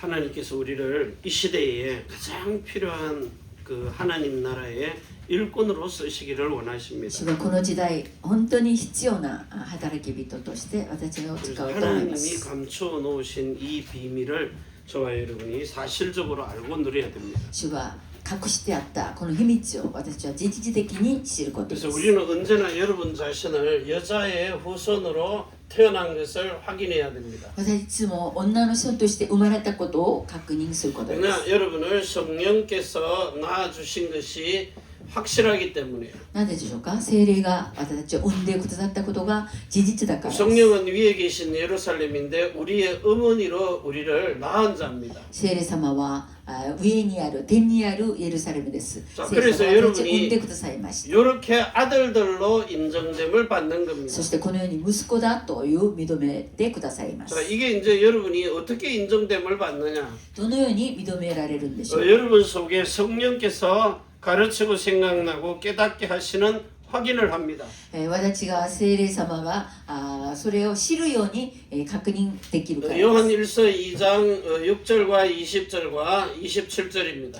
하나님께서 우리를 이 시대에 가장 필요한 그 하나님 나라의 일꾼으로 쓰시기를 원하십니다. 主がこの時代本当に必要な働き人として私を使 그래서 うと思いま 하나님이 す。 감추어 놓으신 이 비밀을 저와 여러분이 사실적으로 알고 누려야 됩니다. 主が隠してあったこの秘密を私は実質的に知ることで 그래서 す。 우리는 언제나 여러분 자신을 여자의 후손으로 태어난 것을 확인해야 됩니다. 私いつも女の人として生まれたことを確認することです。 그러나 여러분을 성령께서 낳아주신 것이 확실하기 때문에요. なぜでしょうか。聖霊が私たちを産んでくださったことが事実だからです。 성령은 위에 계신 예루살렘인데 우리의 어머니로 우리를 낳은 자입니다. 聖霊様は上にある天にあるエルサレムです。 자 聖霊 그래서 様は私たちを産ん 여러분이 でくださいました。 이렇게 아들들로 인정됨을 받는 겁니다. そしてこのように息子だという認めてくださいま 자 す。 이게 이제 여러분이 어떻게 인정됨을 받느냐? どのように認められるんでしょう。 여러분 속에 성령께서 가르치고 생각나고 깨닫게 하시는 확인을 합니다. 私が聖霊様がそれを知るように確認できるからです。 요한 1서 2장 6절과 20절과 27절입니다.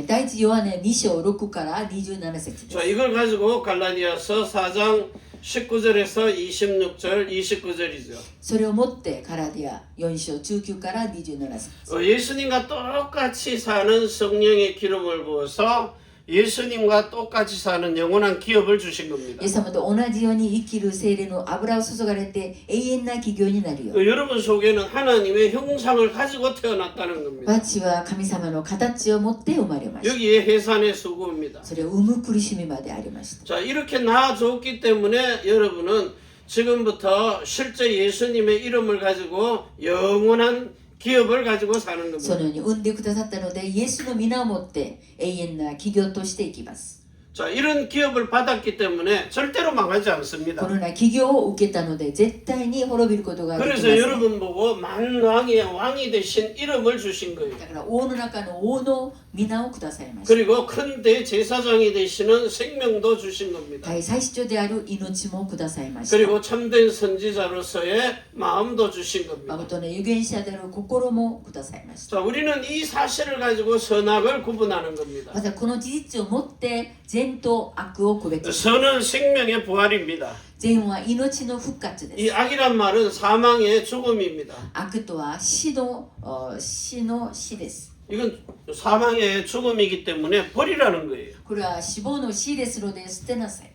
第一ヨハネ2章6から27節で 자 す。 이걸 가지고 갈라디아서 4장 19절에서 26절 29절이죠. それをもってカラディア4章19から27節。 예수님과 똑같이 사는 성령의 기름을 부어서 예수님과 똑같이 사는 영원한 기업을 주신 겁니다. イエス様と同じように生きる聖霊の油を注がれて永遠な企業になるように。 여러분 속에는 하나님의 형상을 가지고 태어났다는 겁니다. 私は神様の形を持って生まれました。 여기에 해산의 수고입니다. それを生む苦しみまでありました。 자 이렇게 낳아줬기 때문에 여러분은 지금부터 실제 예수님의 이름을 가지고 영원한 기업을 가지고 사는 そ 겁니다. のように産んでくださったので、イエスの皆をもって永遠な企業としていきます。 자 이런 기업을 받았기 때문에 절대로 망하지 こ 않습니다. のような企業を受けたので、絶対に滅びることができま 그래서 せん。 여러분 보고 만왕의 왕이 되신 이름을 주신 거예요. だから王の中の王の皆をくださいました。 그리고 큰 대제사장이 되시는 생명도 주신 겁니다. 大祭司長である命もくださいました。 그리고 참된 선지자로서의 마음도 주신 겁니다. 誠の預言者である心もくださいました。 자 우리는 이 사실을 가지고 선악을 구분하는 겁니다. またこの事実をもって善と悪を区別する。 선은 생명의 부활입니다. 善は命の復活で 이 す。 악이란 말은 사망의 죽음입니다. 悪とは死です。 이건 사망의 죽음이기 때문에 버리라는 거예요. これは死亡の死ですので捨てなさい。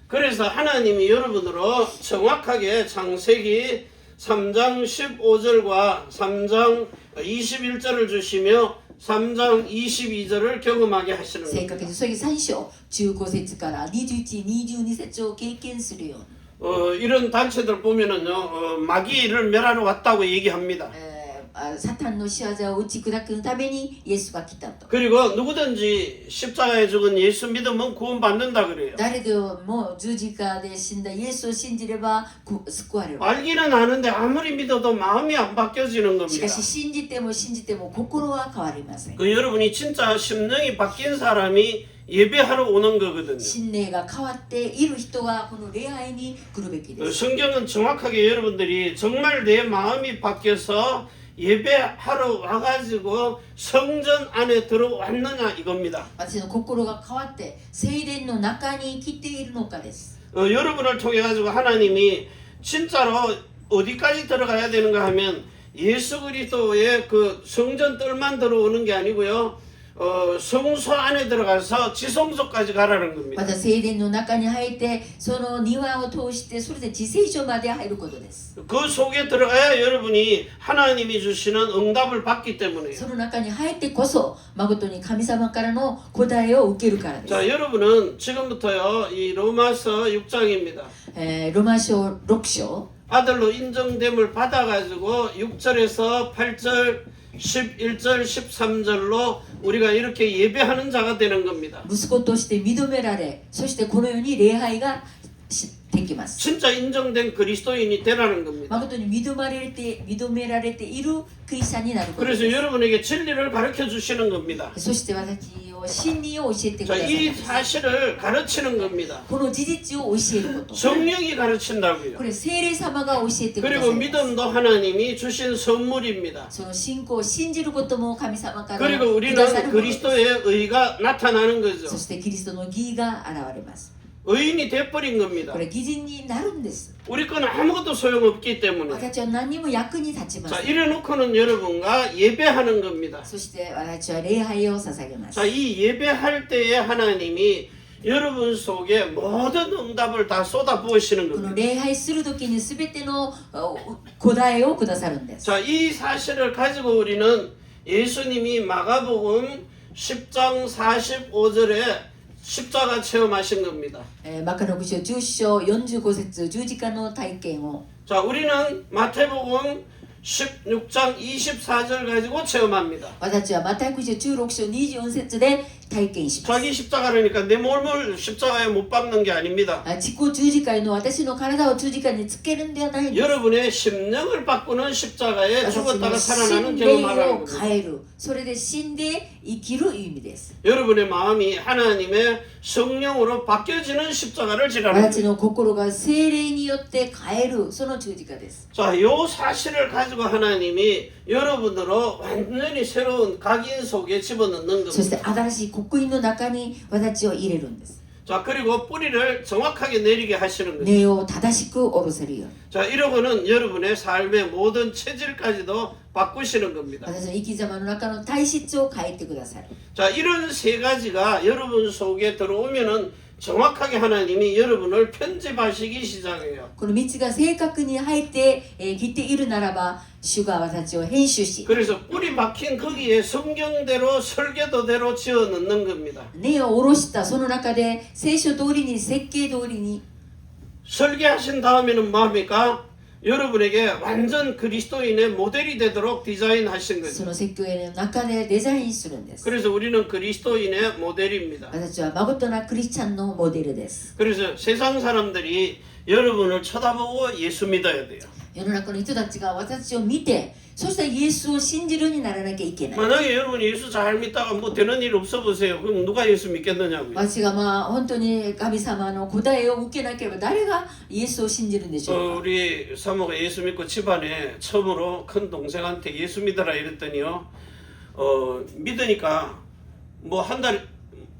그래서 하나님이 여러분으로 정확하게 창세기 3장 15절과 3장 21절을 주시며 3장 22절을 경험하게 하시는 正確 겁니다. にそれ3章15節から21、22節を経験するように。 이런 단체들 보면은요, 마귀를 멸하러 왔다고 얘기합니다. サタンの仕業を打ち砕くためにイエスが来たと。 그리고 누구든지 십자가에 죽은 예수 믿으면 구원받는다 그래요. 誰でも十字架で死んだイエスを信じれば救われる。 알기는 아는데 아무리 믿어도 마음이 안 바뀌어지는 し 겁니다. かし信じても心は変わりません。 그 여러분이 진짜 심령이 바뀐 사람이 예배하러 오는 거거든요. 心霊が変わっている人がこの礼拝に来るべきです。 성경은 정확하게 여러분들이 정말 내 마음이 바뀌어서 예배하러 와가지고 성전 안에 들어왔느냐 이겁니다. 私の心が変わって聖殿の中に来ているのかです。 여러분을 통해 가지고 하나님이 진짜로 어디까지 들어가야 되는가 하면 예수 그리스도의 그 성전 뜰만 들어오는 게 아니고요. 성소 안에 들어가서 지성소까지 가라는 ま 겁니다. た聖殿の中に入ってその庭を通してそれで自聖所まで入ることです。 그 속에 들어가야 여러분이 하나님이 주시는 응답을 받기 때문에요. その中に入ってこそ誠に神様からの答えを受けるからです。 자, 여러분은 지금부터요. 이 로마서 6장입니다. ロマ書6章 아들로 인정됨을 받아가지고 6절에서 8절 11절 13절로 우리가 이렇게 예배하는 자가 되는 겁니다. 息子として認められ、そしてこのように礼拝ができます。 진짜 인정된 그리스도인이 되라는 겁니다. 誠に認められているクリスチャンになることで 그래서 す。 여러분에게 진리를 가르쳐 주시는 겁니다. そして私を真理を教えてく 자, ださい 이 ます。 사실을 가르치는 겁니다. この事実を教えること。 성령이 가르친다고요. これ聖霊様が教えてください 그리고 ます。 믿음도 하나님이 주신 선물입니다. その信仰を信じることも神様から 그리고 くださ 우리는 るものです。 그리스도의 의가 나타나는 거죠. そしてキリストの義が現れます。 의인이 돼버린 겁니다. これ義人になるんです。 우리 건 아무것도 소용없기 때문에. 私は何にも役に立ちま 자, せん。 이래놓고는 여러분과 예배하는 겁니다. そして私は礼拝を捧げます。 자, 이 예배할 때에 하나님이 여러분 속에 모든 응답을 다 쏟아 부으시는 この 겁니다. 礼拝するときにすべての答えをくださるんです。 자, 이 사실을 가지고 우리는 예수님이 마가복음 10장 45절에 십자가 체험하신 겁니다. マカの福音書10章45節十字架の体験を 자, 우리는 마태복음 16장 24절 가지고 체험합니다. 私はマタイ福音書16章24節で体験します。 자기 십자가라니까 내 몸을 십자가에 못 박는 게 아닙니다. 自己十字架の私の体を十字架につけるんではないんです。 여러분의 심령을 바꾸는 십자가에 私 죽었다가 の 살아나는 心霊 경험하라는 を 겁니다. 変える。それで死んで生きる意味です。 여러분의 마음이 하나님의 성령으로 바뀌어지는 십자가를 지라는 私 겁니다. の心が聖霊によって変える、その十字架です。 자, 요 사실을 가지고 하나님이 여러분으로 완전히 새로운 각인 속에 집어넣는 そし 겁니다. て新しい刻印の中に私を入れるんです。 자, 그리고 뿌리를 정확하게 내리게 하시는 거죠. 根を正しく下ろせるように。 자, 이러고는 여러분의 삶의 모든 체질까지도 바꾸시는 겁니다. 私の生き様の中の体質を変えてくださる。 자, 이런 세 가지가 여러분 속에 들어오면은 정확하게 하나님이 여러분을 편집하시기 시작해요. この3つが正確に入ってきているならば、主が私たちを編集し、 그래서 뿌리 박힌 거기에 성경대로 설계도대로 지어 넣는 겁니다. 根を下ろしたその中で聖書通りに設計通りに 설계하신 다음에는 뭐합니까? 여러분에게 완전 그리스도인의 모델이 되도록 디자인하신 そ 거죠. の設計の中でデザインするんです。 그래서 우리는 그리스도인의 모델입니다. 私たちは誠なクリスチャンのモデルです。 그래서 세상 사람들이 여러분을 쳐다보고 예수 믿어야 돼요. 世の中の人たちが私たちを見て、そしてイエスを信じるようにならなきゃいけない。 만약에 여러분이 예수 잘 믿다가 뭐 되는 일 없어 보세요. 그럼 누가 예수 믿겠느냐고요. 私が本当に神様の答えを受けなければ誰がイエスを信じるんでしょうか。 우리 사모가 예수 믿고 집안에 처음으로 큰 동생한테 예수 믿어라 이랬더니요. 믿으니까 뭐 한 달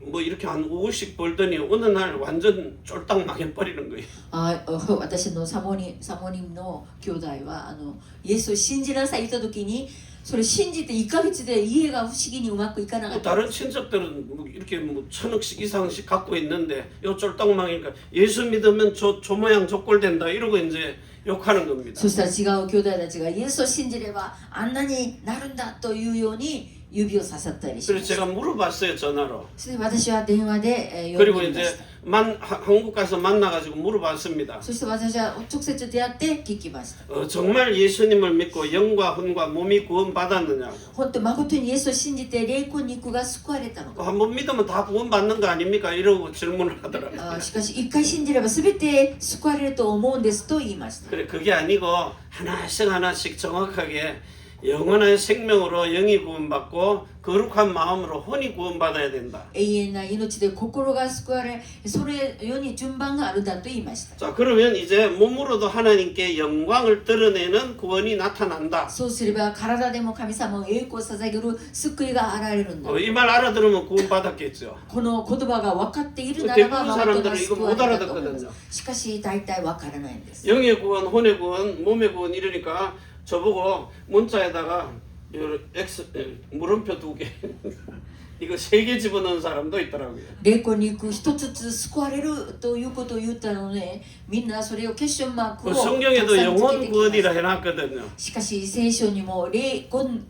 뭐 이렇게 한 50 벌더니 어느 날 완전 쫄딱 망해버리는 거예요. 私のサモニの兄弟はイエスを信じなさいと言った時にそれ信じて1ヶ月で家が不思議にうまくいかなか 또 った。 다른 친척들은 뭐 이렇게 뭐 1000억씩 이상씩 갖고 있는데 요 쫄딱 망이니까 예수 믿으면 저 모양 저꼴 된다 이러고 이제 욕하는 겁니다. そしたら違う兄弟たちがイエスを信じればあんなになるんだというように指を刺さったりしま 그래서 した。 제가 물어봤어요 전화로. それで私は電話で、呼ん 그리고 でみま 이제 した。 한국 가서 만나가지고 물어봤습니다. そして私は直接出会って聞きました。 정말 예수님을 믿고 영과 혼과 몸이 구원 받았느냐고. 本当誠にイエスを信じて霊魂肉が救われたのか。 한번 믿으면 다 구원 받는 거 아닙니까? 이러고 질문을 하더라고요. しかし一回信じれば全て救われると思うんですと言いました。 그래 그게 아니고 하나씩 정확하게 영원한 생명으로 영이 구원받고 거룩한 마음으로 혼이 구원받아야 된다. 永遠な命で心が救われ、それように順番があるんだと言いました。 자 그러면 이제 몸으로도 하나님께 영광을 드러내는 구원이 나타난다. そうすれば体でも神様を栄光を捧げる救いが現れるんだ。 이 말 알아들으면 구원받았겠죠. この言葉が分かっているならば 대부분 誠な 사람들은 이거 救わ 못 れたと思います 알아듣거든요. 。しかし大体分からないんです。 영의 구원, 혼의 구원, 몸의 구원 이러니까 저보고 문자에다가 물음표 2개 이거 3개 집어넣은 사람도 있더라고요. 霊魂に行く一つずつ救われるということを言ったので、みんなそれをクエスチョンマークを 그 たく 성경에도 さんつけ 영혼 てきま 구원이라 す。 해놨거든요. しかし聖書にも霊魂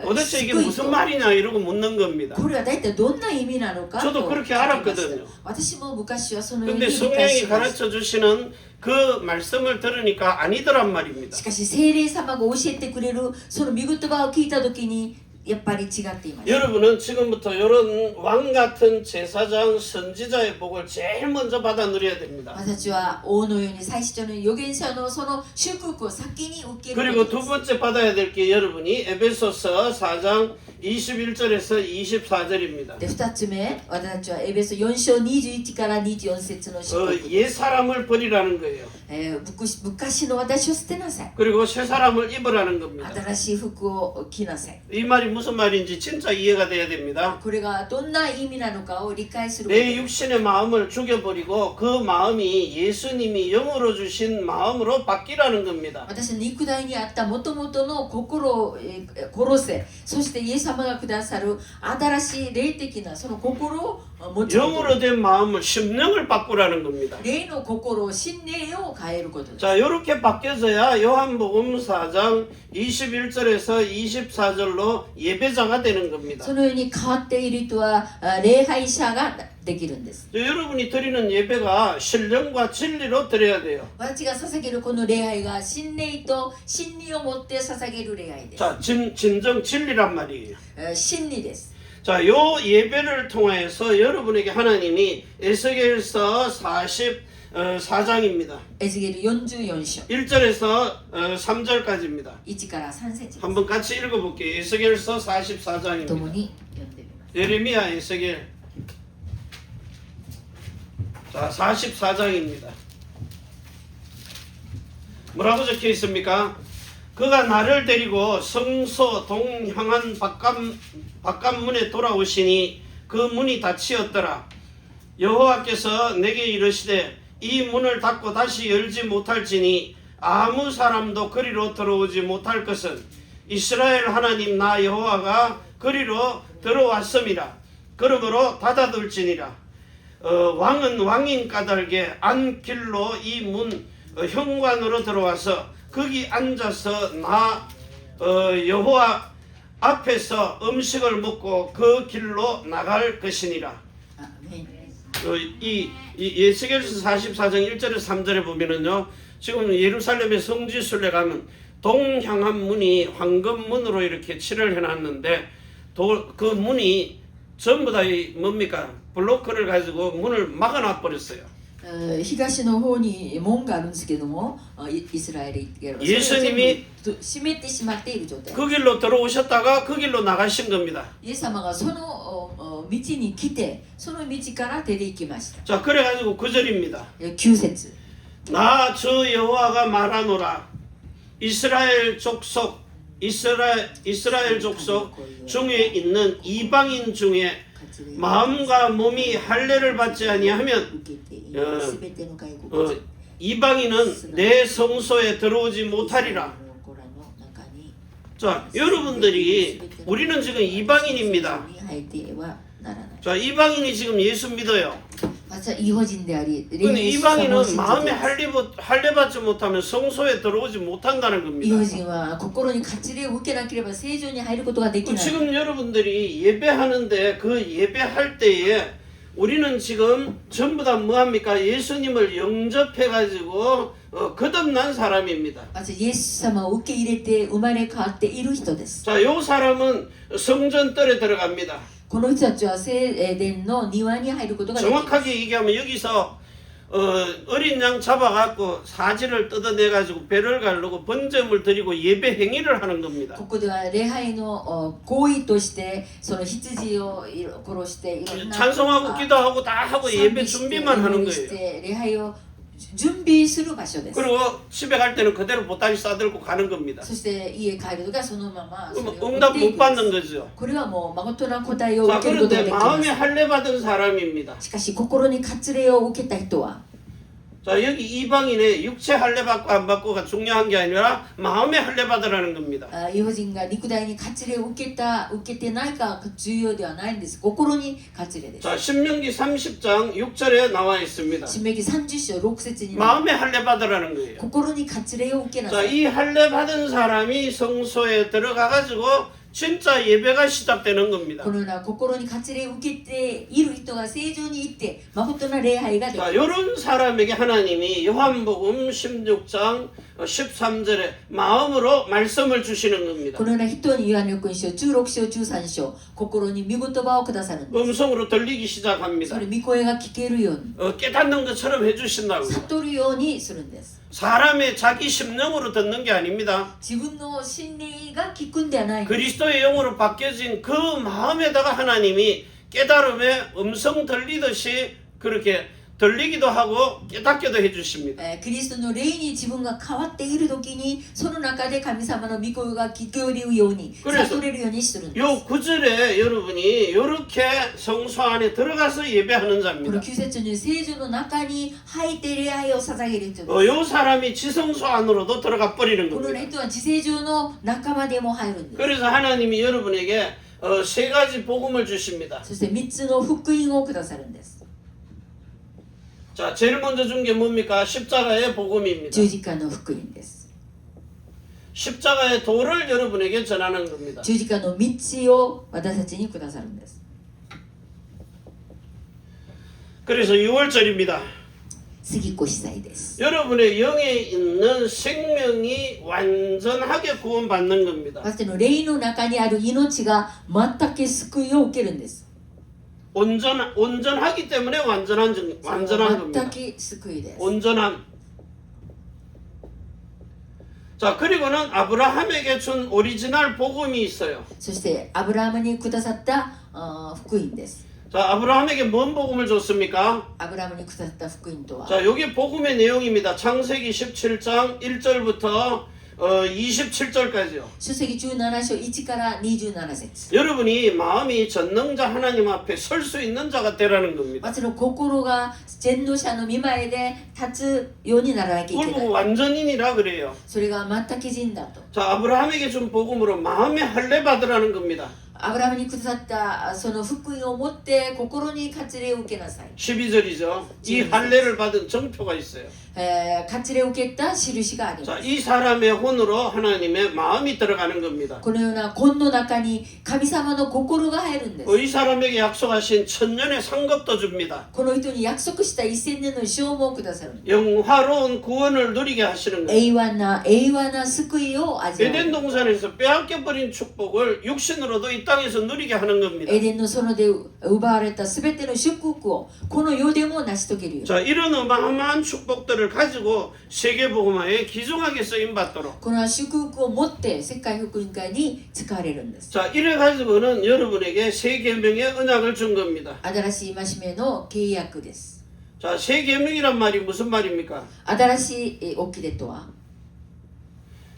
도대체 이게 救い 무슨 と 말이냐 이러고 묻는 겁니다. これは大体どんな意味なのかと 저도 聞 그렇게 きました 알았거든요. 私も昔はそのように 근데 理解し 성령이 ました。 가르쳐 주시는 그 말씀을 들으니까 아니더란 말입니다. しかし聖霊様が教えてくれるその御言葉を聞いたときにやっぱり違っています。 여러분은 지금부터 이런 왕 같은 제사장 선지자의 복을 제일 먼저 받아 누려야 됩니다. 私たちは王のように最初の預言者のその祝福を先に受ける 그리고 こと 두 です。 번째 받아야 될 게 여러분이 에베소서 4장 21절에서 24절입니다. で2つ目、私たちはエベソ4章21から24節の祝福、 옛 사람을 버리라는 거예요. 昔の私を捨てなさい。 그리고 새 사람을 입으라는 겁니다. 新しい服を着なさい。 이 말이 무슨 말인지 진짜 이해가 돼야 됩니다. これがどんな意味なのかを理解すること 내 です。 육신의 마음을 죽여버리고 그 마음이 예수님이 영으로 주신 마음으로 바뀌라는 겁니다. 私の肉体にあった元々の心を殺せ、そしてイエス様がくださる新しい霊的なその心を持ち 영으로 된 마음을 심령을 바꾸라는 겁니다. 霊の心を心霊を変えることです。 자, 이렇게 바뀌어져야 요한복음 4장 21절에서 24절로 예배자가 되는 겁니다. そのように変わっている人は礼拝者ができるんです。 여러분이 드리는 예배가 신령과 진리로 드려야 돼요. 私が捧げるこの礼拝が真霊と真理を持って捧げる礼拝です。 자, 진정 진리란 말이에요. 真理です。 자, 요 예배를 통해서 여러분에게 하나님이 에스겔서 44장입니다. エゼキエル44章 1절에서 3절까지입니다. 1から3節 한번 같이 읽어볼게요. 에스겔서 とも 44장입니다. に読んでみます。 예레미야 에스겔. 자, 44장입니다. 뭐라고 적혀 있습니까? 그가 나를 데리고 성소 동향한 바깥문에 돌아오시니 그 문이 닫히었더라. 여호와께서 내게 이르시되 이 문을 닫고 다시 열지 못할지니 아무 사람도 그리로 들어오지 못할 것은 이스라엘 하나님 나 여호와가 그리로 들어왔음이라. 그러므로 닫아둘지니라. 왕은 왕인 까닭에 안 길로 이 문 현관으로 들어와서 거기 앉아서 나 여호와 앞에서 음식을 먹고 그 길로 나갈 것이니라. あメイン 이 에스겔서 44장 1절에서 3절에 보면은요, 지금 예루살렘의 성지순례 가면 동향한 문이 황금문으로 이렇게 칠을 해놨는데 그 문이 전부 다 뭡니까? 블로크를 가지고 문을 막아놔 버렸어요. 東の方に門があるんですけども、イスラエルが 예수님이 閉めてしまっている状態。 그 길로 들어오셨다가 그 길로 나가신 겁니다. イエス様がその道に来て、その道から出て行きました。 자, 그래가지고 9절입니다. 9節 나 주 여호와가 말하노라. 이스라엘 족속 중에 있는 이방인 중에 마음과 몸이 할례를 받지 아니하면 이방인은 내 성소에 들어오지 못하리라. 자, 여러분들이 우리는 지금 이방인입니다. 자, 이방인이 지금 예수 믿어요. 私は異邦人であり、 근데 イエス様を信じ 이방인은 てい 마음에 ます 할례 받지 못하면 성소에 들어오지 못한다는 異 겁니다. 邦人は心に割礼を受けなければ聖女に入ることができない。 지금 여러분들이 예배하는데 그 예배할 때에 우리는 지금 전부 다 뭐합니까? 예수님을 영접해가지고 거듭난 사람입니다. 私イエス様を受け入れて生まれ変わっている人です。 자, 요 사람은 성전뜰에 들어갑니다. この人たちは聖殿の庭に入ることができます。 정확하게 얘기하면 여기서 어린 양 잡아갖고 사지를 뜯어내가지고 배를 가르고 번제물 드리고 예배 행위를 하는 겁니다. ここでは礼拝の行為としてその羊を殺していろんな 찬송하고 기도하고 다 하고 예배 賛美して 준비만 하는 祈りし 거예요. て礼拝を準備する場所です。 그리고 집에 갈 때는 그대로 보따리 싸들고 가는 겁니다. そして家帰るときはそのままそれを 응답 持ってい 못 く 받는 んです。 거죠. これはもう誠な答えを受 자, けることがで 그런데 きま 마음에 す。 할례 받은 사람입니다. しかし心に割礼を受けた人は 자, 여기 이방인의 육체 할례 받고 안 받고가 중요한 게 아니라 마음에 할례 받으라는 겁니다. 異邦人が肉体に割礼を受けてないか重要ではないんです。心に割礼です。 자, 신명기 30장 6절에 나와 있습니다. 新明記30章6節に 마음에 할례 받으라는 거예요. 心に割礼を受けな 자, さい。 이 할례 받은 사람이 성소에 들어가 가지고 진짜 예배가 시작되는 겁니다. このような心に割礼を受けている人が聖常に行って誠な礼拝ができ 자, ます。 이런 사람에게 하나님이 요한복음 16장 13절에 마음으로 말씀을 주시는 겁니다. このような人にヨハネの福音書16章13章心に御言葉をくださるんです。 음성으로 들리기 시작합니다. それ御声が聞けるように 깨닫는 것처럼 해주신다고요. 悟るようにするんです。 사람의 자기 심령으로 듣는 게 아닙니다. 自分の心霊が聞くんではないんです。 그리스도의 영으로 바뀌어진 그 마음에다가 하나님이 깨달음의 음성 들리듯이 그렇게 들리기도 하고 깨닫게도 해주십니다. キリストの霊に自分が変わっている時にその中で神様の御声が聞こえるように 그래서 悟れるようにするんです。 요 9절에 여러분이 이렇게 성소 안에 들어가서 예배하는 この 자입니다. 9節に聖女の中に入って礼拝を捧げる人です。 요 사람이 지성소 안으로도 들어가 버리는 この 겁니다. 人は自聖上の仲間でも入るんです。 그래서 하나님이 여러분에게 세 가지 복음을 주십니다. そして3つの福音をくださるんです。 자, 제일 먼저 준 게 뭡니까? 십자가의 복음입니다. 十字架の福音です。 십자가의 도를 여러분에게 전하는 겁니다. 十字架の道を私たちにくださるんです。 그래서 6월절입니다. 杉越祭です。 여러분의 영에 있는 생명이 완전하게 구원받는 겁니다. 私の霊の中にある命が全く救いを受けるんです。 온전하기 때문에 완전한 겁니다. 全く救いです。 온전함. 자, 그리고는 아브라함에게 준 오리지널 복음이 있어요. そしてアブラハムにくださった福音です。 자, 아브라함에게 뭔 복음을 줬습니까? アブラハムにくださった福音とは 자, 여기 복음의 내용입니다. 창세기 17장 1절부터 27절까지요. 出席17章1から27節 여러분이 마음이 전능자 하나님 앞에 설 수 있는 자가 되라는 겁니다. 私の心が全能者の御前で立つようにならなきゃい 그걸 けな 보고 い。 완전인이라 그래요. それが全く人だと。 자, 아브라함에게 준 복음으로 마음의 할례 받으라는 겁니다. アブラハムにくださったその福音を持って心に割礼を受けなさい。 12절이죠. 이 할례를 받은 정표가 있어요. 割礼を受けた印がありま 자, す。 이 사람의 혼으로 하나님의 마음이 들어가는 겁니다. このような魂の中に神様の心が入るんです。 이 사람에게 약속하신 천년의 상급도 줍니다. この人に約束した1000年の賞もくださる。 영화로운 구원을 누리게 하시는 거예요. 永遠な救いを味わう。 에덴 동산에서 빼앗겨버린 축복을 육신으로도 이 땅에서 누리게 하는 겁니다. エデンの園で奪われたすべての祝福をこの世でも成し遂げるよ。 자, 이런 어마어마한 축복들을 가지고 세계복음화에 기중하게 쓰임받도록. この祝福を持って世界福音会に使われるんです。 자, 이래 가지고는 여러분에게 세 계명의 언약을 준 겁니다. 新しい戒めの契約です。 자, 세 계명이란 말이 무슨 말입니까? 新しい掟とは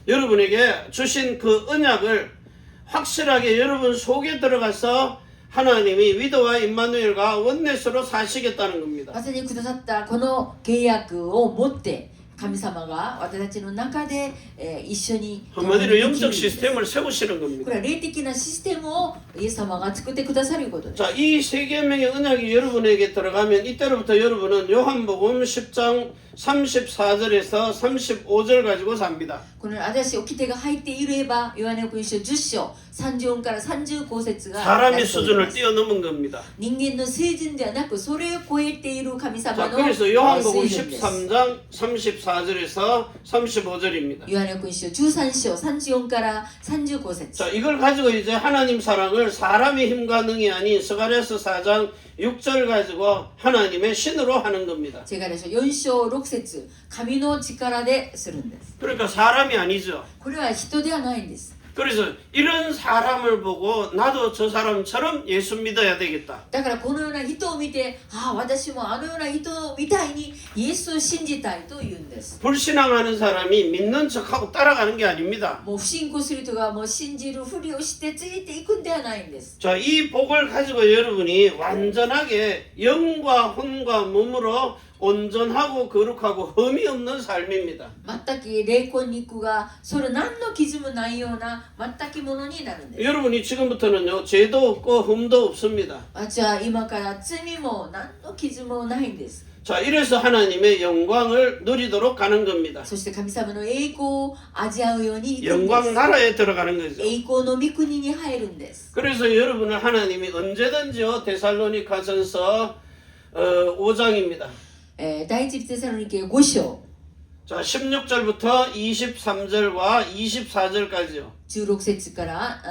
여러분에게 주신 그 언약을 확실하게 여러분 속에 들어가서 하나님이 위도와 임마누엘과 원내스로 사시겠다는 겁니다. 私にくださったこの契約を持って神様が私たちの中で、一緒に 한마디로 영적 시스템을 세우시는 こ 겁니다. れは霊的なシステムをイエス様が作ってくださることです。 자, 이 세 계명의 언약이 여러분에게 들어가면 이때로부터 여러분은 요한복음 10장 34절에서 35절 가지고 삽니다. この新しい掟が入っていればヨハネ福音書10章34から35節が 사람의 수준을 뛰어넘은 겁니다. 人間の水準ではなくそれを超えている神様 자, の 그래서 요한복음 水準です。 13장 34절에서 35절입니다. ヨハネ福音書13章34から35節 자, 이걸 가지고 이제 하나님 사랑을 사람의 힘과 능이 아닌 스가랴서 4장 6절 가지고 하나님의 신으로 하는 겁니다. セガレ書4章6節神の力でするんです。 그러니까 사람이 아니죠. これは人ではないんです。 그래서 이런 사람을 보고 나도 저 사람처럼 예수 믿어야 되겠다. だからこのような人を見て、ああ私もあのような人みたいにイエスを信じたいと言うんです。 불신앙하는 사람이 믿는 척하고 따라가는 게 아닙니다. もう不信仰する人がもう信じるふりをしてついていくんではないんです。 자, 이 복을 가지고 여러분이 완전하게 영과 혼과 몸으로 온전하고 거룩하고 흠이 없는 삶입니다. 全く霊魂肉がそれ何の傷もないような全くものになるんです。 여러분이 지금부터는요, 죄도 없고 흠도 없습니다. 私は今から罪も何の傷もないんです。 자, 이래서 하나님의 영광을 누리도록 가는 겁니다. そして神様の栄光を味わうように行くんで 영광 す。 나라에 들어가는 거죠. 栄光の御国に入るんです。 그래서 여러분을 하나님이 언제든지요, 데살로니가전서 5장입니다. 第一テサロニケ5章 자, 16절부터 23절과 24절까지요. 16節から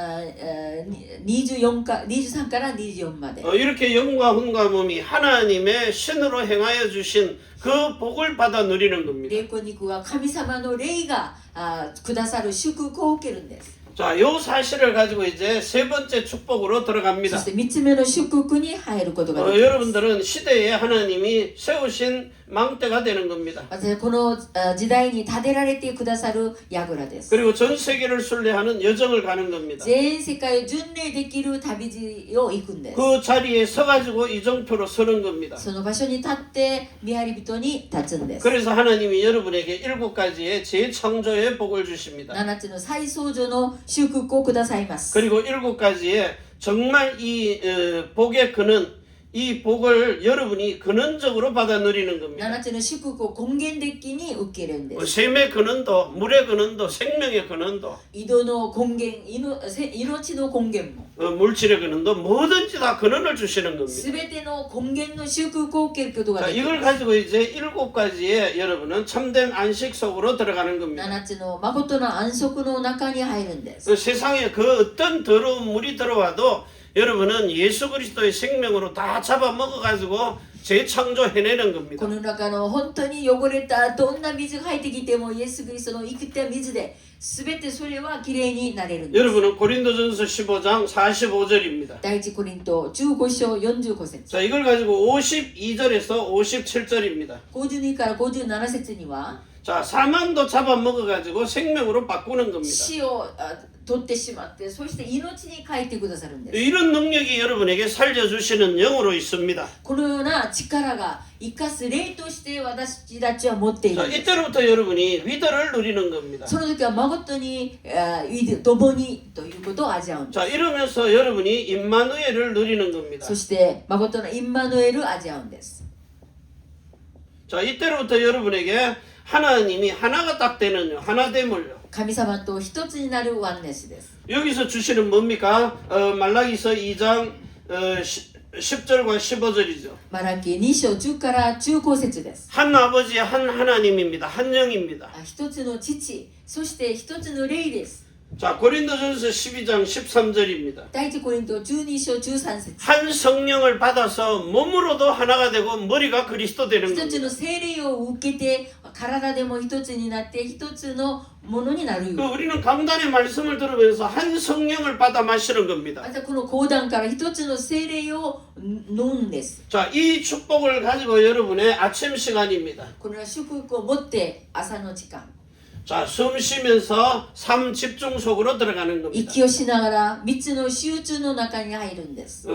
24か23から24まで 이렇게 영과 hun과 몸이 하나님의 신으로 행하여 주신 그 복을 받아 누리는 겁니다. 霊魂肉は神様の霊がくださる祝福を受けるんです。 자, 요 사실을 가지고 이제 세 번째 축복으로 そ 들어갑니다. して3つ目の祝福に入ることができます。 여러분들은 시대에 하나님이 세우신 망대가 되는 겁니다. 私はこの時代に建てられてくださる櫓です。 그리고 전 세계를 순례하는 여정을 가는 겁니다. 全世界を巡礼できる旅路を行くんです。 그 자리에 서가지고 이정표로 서는 겁니다. その場所に立って見張り人に立つんです。 그래서 하나님이 여러분에게 7가지의 재창조의 복을 주십니다. 7つの再創造の祝福をくださいます。 그리고 7가지의 정말 이 복의 근원, 이 복을 여러분이 근원적으로 받아 누리는 겁니다. 7つの祝福を根源的に受けるんです。 샘의 근원도, 물의 근원도, 생명의 근원도, 井戸の根源、命の根源も 물질의 근원도 뭐든지 다 근원을 주시는 겁니다. すべての根源の祝福を受けることが 자, できま 이걸 す。 가지고 이제 7가지의 여러분은 참된 안식 속으로 들어가는 겁니다. 7つの誠の安息の中に入るんです。 그 세상에 그 어떤 더러운 물이 들어와도 여러분은 예수 그리스도의 생명으로 다 잡아먹어가지고 재창조해내는 こ 겁니다. の中の本当に汚れたどんな水が入ってきてもイエス・キリストの生きた水で全てそれはきれいになれるんです。 여러분은 고린도전서 15장 45절입니다. 第一コリント15章45節 자, 이걸 가지고 52절에서 57절입니다. 52から57節には 자, 사망도 잡아먹어가지고 생명으로 바꾸는 겁니다. 死を取ってしまってそして命に変えてくださるんです。 이런 능력이 여러분에게 살려주시는 영으로 있습니다. このような力が生かす霊として私たちは持っている 자, んです。 이때로부터 여러분이 위더를 누리는 겁니다. その時は誠に共にということを味わうんです。 자, 이러면서 여러분이 임마누엘을 누리는 겁니다. そして誠のインマヌエルを味わうんです。 자, 이때로부터 여러분에게 하나님이 하나가 딱 되는요. 하나됨을요. 神様と一つになるワンネスです。 여기서 주시는 뭡니까? 말라기서 2장 10절과 15절이죠. マラキ2章10から15節です。 한 아버지 한 하나님입니다. 한 영입니다. 一つの父、そして一つの霊です。 자, 고린도전서 12장 13절입니다. 第一コリント12章13節 한 성령을 받아서 몸으로도 하나가 되고 머리가 그리스도 되는 一つ 겁니다. の聖霊を受けて体でも一つになって一つのものになる。 그 우리는 강단의 말씀을 들으면서 한 성령을 받아 마시는 겁니다. またこの講談から一つの聖霊を飲んです。 자, 이 축복을 가지고 여러분의 아침 시간입니다. これは祝福を持って朝の時間 자, 숨 쉬면서 삶 집중 속으로 들어가는 겁니다. 息をしながら3つの集中の中に入るんです。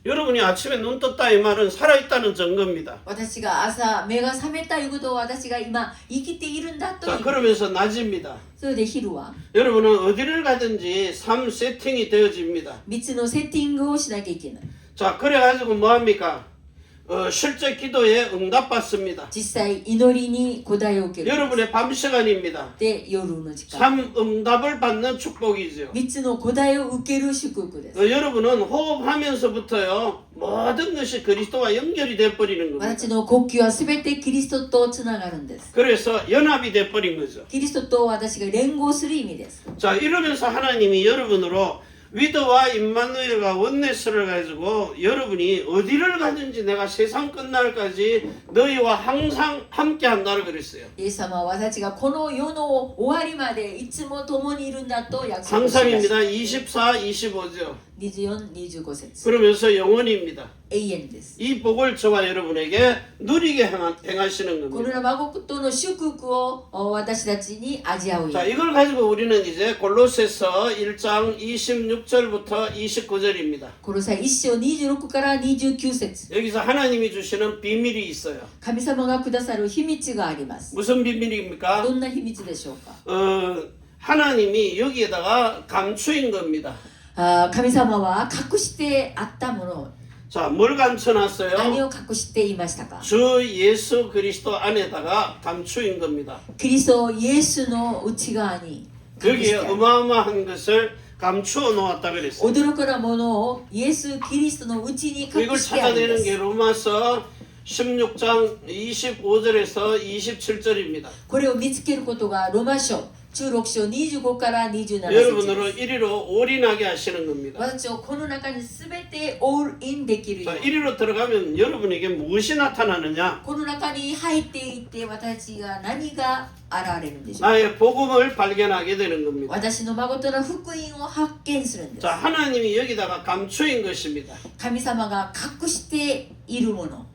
여러분이 아침에 눈 떴다 이 말은 살아있다는 증거입니다. 私が朝目が覚めたいうことを私が今生きているんだとい 자, う。 그러면서 낮입니다. それで昼は 여러분은 어디를 가든지 삶 세팅이 되어집니다. 3つのセッティングをしなきゃいけない。 자, 그래가지고 뭐합니까? 실제 기도에 응답받습니다. 実際祈りに答えを受ける。 여러분의 밤 시간입니다. で夜の時間。 삶 응답을 받는 축복이죠. 3つの答えを受ける祝福です。 여러분은 호흡하면서부터요 모든 것이 그리스도와 연결이 돼버리는 겁니다. 私の呼吸はすべてキリストとつながるんです。 그래서 연합이 돼버린 거죠. キリストと私が連合する意味です。 자, 이러면서 하나님이 여러분으로 위드와 임마누엘과 원네스를 가지고 여러분이 어디를 가든지 내가 세상 끝날까지 너희와 항상 함께 한다고 그랬어요. イエス様は私がこの世の終わりまでいつも共にいるんだと約束しました。 항상입니다. 24, 25죠. 24、25節。 그러면서 영원입니다. 永遠です。 이 복을 저와 여러분에게 누리게 행하시는 この 겁니다. 誠の祝福を私たちに味わうよう 자, に。 이걸 가지고 우리는 이제 골로새서 1장 26절부터 29절입니다. この際1章26から29節。 여기서 하나님이 주시는 비밀이 있어요. 神様がくださる秘密があります。 무슨 비밀입니까? どんな秘密でしょうか。 하나님이 여기에다가 감추인 겁니다. 神様は隠してあったもの、 자, 뭘 何 감춰놨어요? を隠していましたか。 주 예수 그리스도 안에다가 감추인 겁니다. キリストイエスの内側に隠し 여기에 てある。 어마어마한 것을 감추어 놓았다 그랬어요. 驚くなものをイエス・キリストの内に隠 이걸 してあるんで 찾아내는 す。 게 로마서 16장 25절에서 27절입니다. これを見つけることがロマ書16章25から27節 여러분으로 です。 이리로 올인하게 하시는 겁니다. 私をこの中に全てオールインできるよ 자, うに 이리로 들어가면 여러분에게 무엇이 나타나느냐? この中に入っていって私が何が現れるんでしょう。 나의 복음을 발견하게 되는 겁니다. 私の誠な福音を発見するんです 자, 。 하나님이 여기다가 감추인 것입니다. 神様が隠しているもの。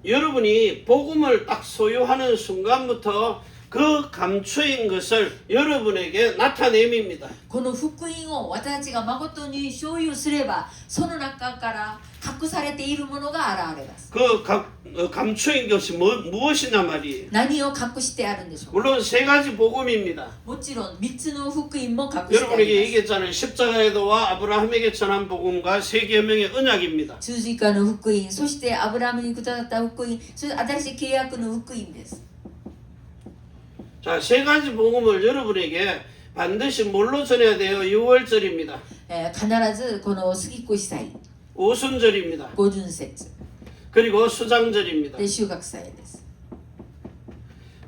여러분이 복음을 딱 소유하는 순간부터 그 감추인 것을 여러분에게 나타냅니다. この福音を私たちが誠に所有すれば、その中から隠されているものが現れます。 그 감추인 것이 무엇이냐 말이에요. 何を隠してあるんでしょう。 물론 세 가지 복음입니다. もちろん3つの福音も隠してあ 여러분에게 ります。 얘기했잖아요. 십자가의 도와 아브라함에게 전한 복음과 세 계명의 언약입니다. 十字架の福音、そしてアブラハムに下った福音、そして新しい契約の福音です。 자, 세 가지 복음을 여러분에게 반드시 뭘로 전해야 돼요? 6월절입니다. 必ずこの杉越祭、 오순절입니다. 五巡節 그리고 수장절입니다. で収穫祭です。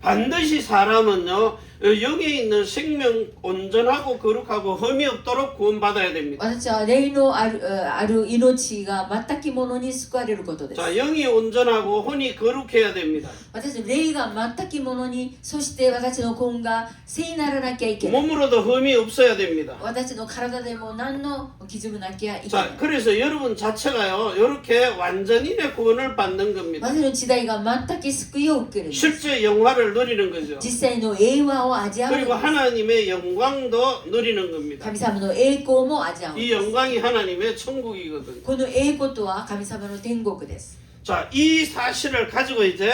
반드시 사람은요, 여기에 있는 생명 온전하고 거룩하고 흠이 없도록 구원받아야 됩니다. 私は霊のある命が全くものに救われることです。 자, 영이 온전하고 혼이 거룩해야 됩니다. 私の霊が全くものに、そして私の根が聖にならなきゃいけない。 몸으로도 흠이 없어야 됩니다. 私の体でも何の傷もなきゃいけない。 자, 그래서 여러분 자체가요, 이렇게 완전인의 구원을 받는 겁니다. 私の時代が全く救いを受けるんです。 실제 영화를 누리는 거죠. 実際の栄和を味わうの 그리고 です。 하나님의 영광도 누리는 겁니다. 神様の栄光も味わうの 이 です。 영광이 하나님의 천국이거든요. この栄光とは神様の天国です。 자, 이 사실을 가지고 이제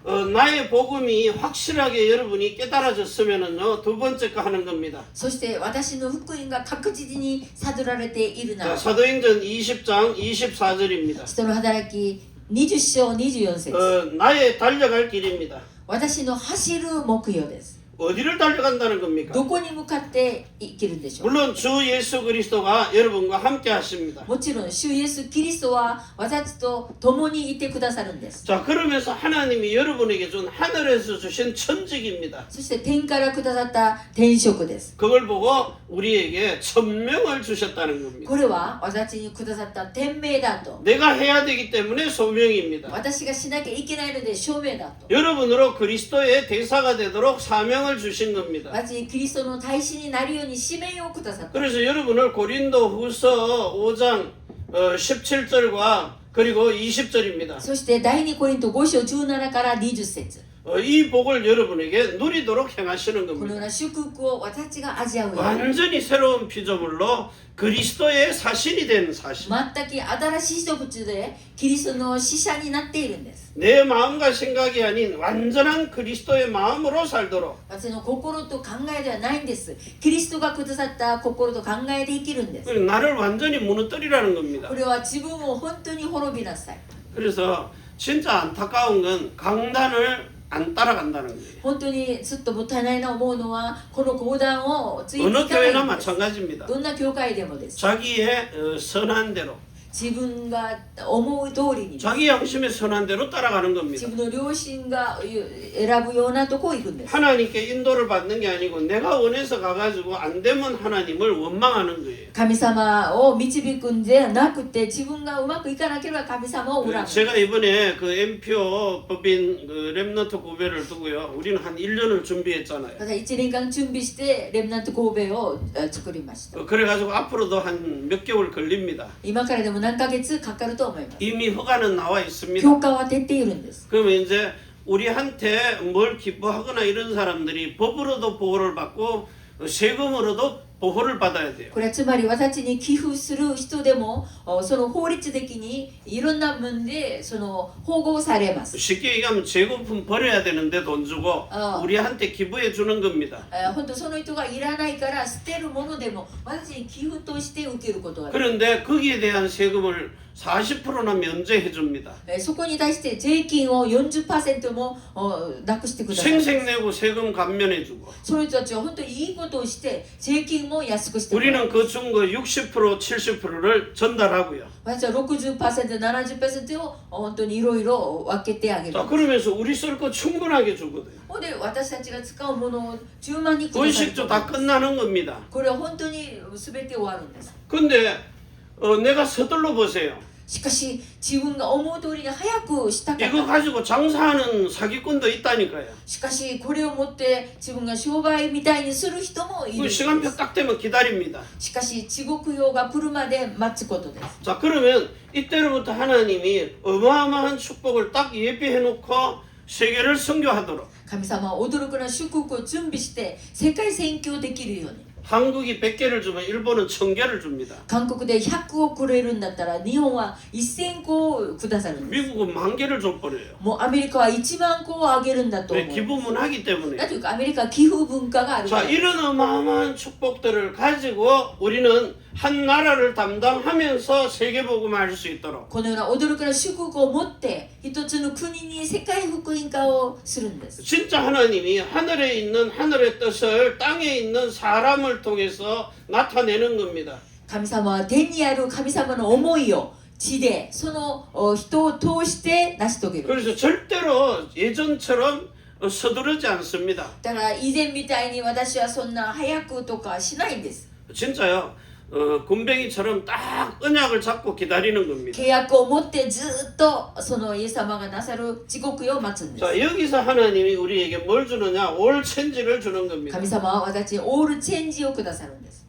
나의 복음이 확실하게 여러분이 깨달아졌으면은요, 두 번째 거 하는 겁니다. そして私の福音が確実に悟られているな 자, ら、 사도행전 20장 24절입니다. 人の働き20章24節 나의 달려갈 길입니다. 私の走る目標です。 어디를 달려간다는 겁니까? どこに向かって生きるんでしょう。 물론 주 예수 그리스도가 여러분과 함께 하십니다. もちろん主イエスキリストは私と共にいてくださるんです。 자, 그러면서 하나님이 여러분에게 준 하늘에서 주신 천직입니다. そして天からくださった天職です。 그걸 보고 우리에게 천명을 주셨다는 겁니다. これは私にくださった天命だと。 내가 해야 되기 때문에 소명입니다. 私がしなきゃいけないので証明だと。 여러분으로 그리스도의 대사가 되도록 사명을 주신 겁니다. 私にキリストの大使になるように使命をくださった。 그래서 여러분을 고린도 후서 5장 17절과 그리고 20절입니다. そして第2コリント5章17から20節 이 복을 여러분에게 누리도록 행하시는 このよう 겁니다. な祝福を私たちが味わうように 완전히 새로운 피조물로 그리스도의 사신이 된 사신. 全く新しい人物でキリストの使者になっているんです。 내 마음과 생각이 아닌 완전한 그리스도의 마음으로 살도록 私の心と考えではないんです。キリストがくださった心と考えで生きるんです。 나를 완전히 무너뜨리라는 겁니다. これは自分を本当に滅びなさい。 그래서 진짜 안타까운 건 강단을 안 따라간다는 거예요. 本当にずっともったいないな思うのはこの講談をついてい 어느 かない 교회나 んです。 마찬가지입니다. どんな教会でもです。 자기의 선한 대로, 自分が思う通りに、 자기 양심의 선한 대로 따라가는 自 겁니다. 分の良心が選ぶようなとこ行くんです。 하나님께 인도를 받는 게 아니고 내가 원해서 가가지고 안 되면 하나님을 원망하는 거예요. 神様を導くんじゃなくて自分がうまくいかなければ神様を恨む。 제가 이번에 그 MPO 법인 그 렘너트 구배를 두고요. 우리는 한 1년을 준비했잖아요. また1年間準備してレムナント神戸を作りました。 그래가지고 앞으로도 한 몇 개월 걸립니다. 今からでも何ヶ月かかると思います。 이미 허가는 나와 있습니다. 評価は出ているんです。 그러면 이제 우리한테 뭘 기뻐하거나 이런 사람들이 법으로도 보호를 받고 세금으로도 보호를 받아야 돼요. これはつまり私たちに寄付する人でもその法律的にいろんな面でその保護されます。 쉽게 얘기하면 재고품 버려야 되는데 돈 주고 우리한테 기부해 주는 겁니다. 本当その人がいらないから捨てるものでも私に寄付として受けることができる。 그런데 거기에 대한 세금을 40%나 면제해 줍니다. そこに対して税金を 40% もなくしてください。 생색 내고 세금 감면해 주고 その人たちは本当にいいことをして税金も安くしてもらいます。 우리는 그 준 거 60% 70%를 전달하고요. 私は 60%、70% を本当にいろいろ分けてあげる。 자, 그러면서 우리 쓸 거 충분하게 주거든요. で私たちが使うものを10万にくださる。 분식도 다 끝나는 겁니다. これは本当に全て終わるんです。 근데 내가 서둘러 보세요. しかし自分が思う通りに早くしたかっ 이거 た。 가지고 장사하는 사기꾼도 있다니까요. しかしこれを持って自分が商売みたいにする人もいるん 그 です。 시간표 딱 되면 기다립니다. しかし地獄用が来るまで待つことです。 자, 그러면 이때로부터 하나님이 어마어마한 축복을 딱 예비해 놓고 세계를 선교하도록 神様は驚くな祝福を準備して世界宣教できるように。 한국이 100개를 주면 일본은 1000개를 줍니다. 韓国で100をくれるんだったら日本は1000個をくださるんです。 미국은 10,000개를 줘버려요. もうアメリカは1万個をあげるんだと思 왜 う。 기부문하기 な 때문에. というかアメリカは寄付文化があるか 자, ら。 이런 어마어마한 축복들을 가지고 우리는 한 나라를 담당하면서 세계복음을 할 수 있도록 このような驚くな祝福を持って一つの国に世界福音化をするんです。 진짜 하나님이 하늘에 있는 하늘의 뜻을 땅에 있는 사람을 통해서 나타내는 겁니다. 神様は天にある神様の思いを地でその人を通して成し遂げる。 그래서 절대로 예전처럼 서두르지 않습니다. だから以前みたいに私はそんな早くとかしないんです。 진짜요. 군뱅이처럼 딱 언약을 잡고 기다리는 겁니다. 契約を持ってずっとそのイエス様がなさる地獄を待つんです。 자, 여기서 하나님이 우리에게 뭘 주느냐? 올 체인지를 주는 겁니다. 神様は私にオールチェンジをくださるんです。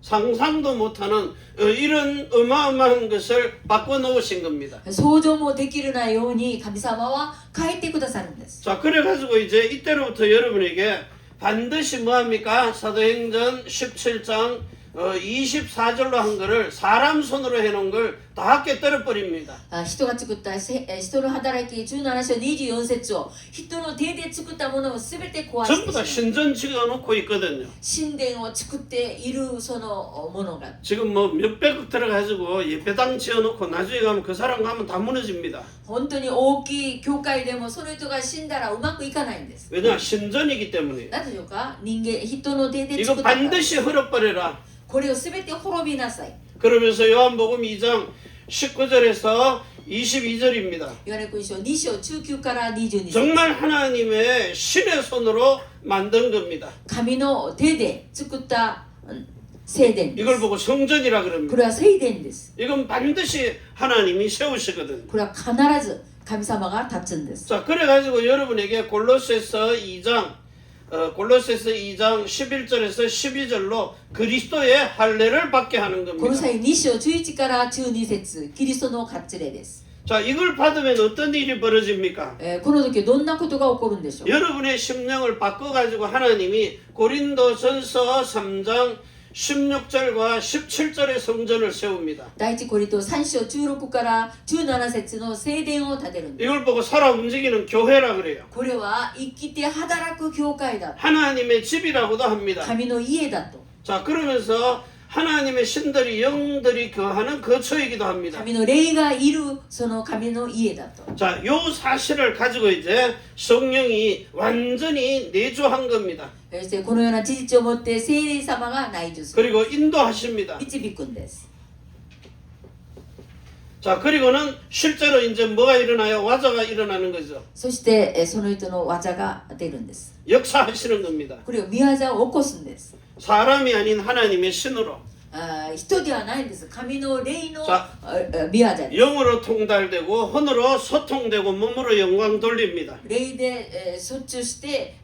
상상도 못하는 이런 어마어마한 것을 바꿔놓으신 겁니다. 想像もできるなように神様は変えてくださるんです。 자, 그래가지고 이제 이때로부터 여러분에게 반드시 뭐합니까? 사도행전 17장 24절로 한 거를 사람 손으로 해놓은 걸 다 깨뜨려 버립니다. 人が作った人の働き17章24節を人の手で作ったものを全て壊 전부 다 してしまう。 신전 지어놓고 있거든요. 神殿を作っているそのものが 지금 뭐 몇백억 들어가지고 예배당 지어놓고 나중에 가면 그 사람 가면 다 무너집니다. 本当に大きい教会でもその人が死んだらうまくいかないんです。 왜냐? 신전이기 때문에. なぜでしょうか。人の手で 이거 作ったから。 반드시 헐어버려라. これを全て滅びなさい。 그러면서 요한복음 2장 19절에서 22절입니다. ヨハネ福音書2章19から22節 정말 하나님의 신의 손으로 만든 겁니다. 神の手で作った聖殿で 이걸 す。 보고 성전이라 こ 그럽니다. れは聖殿です。 이건 반드시 하나님이 세우시거든요. これは必ず神様が立つんです。 자, 그래가지고 여러분에게 골로새서 2장 11절에서 12절로 그리스도의 할례를 받게 하는 この 겁니다. 際2章11から12節キリストの割礼です。 자, 이걸 받으면 어떤 일이 벌어집니까? この時どんなことが起こるんでしょう。 여러분의 심령을 바꿔가지고 하나님이 고린도전서 3장 16절과 17절의 성전을 세웁니다. 第一コリント3章16から17節の聖殿を建てるんです。 이걸 보고 살아 움직이는 교회라 그래요. これは生きて働く教会だ。 하나님의 집이라고도 합니다. 神の家だと。 자, 그러면서 하나님의 신들이 영들이 거하는 거처이기도 합니다. 神の霊がいるその神の家だと。 자, 요 사실을 가지고 이제 성령이 완전히 내주한 겁니다. そしてこのような事実をもって聖霊様が内住する。 그리고 인도하십니다. 導くんです。 자, 그리고는 실제로 이제 뭐가 일어나요? 와자가 일어나는 거죠. そしてその人の技が出るんです。 역사하시는 겁니다. これを見業を起こすんです。 사람이 아닌 하나님의 신으로 人ではないんです。神の霊のさ見業です。 영으로 통달되고 혼으로 소통되고 몸으로 영광 돌립니다. 霊で訴求して、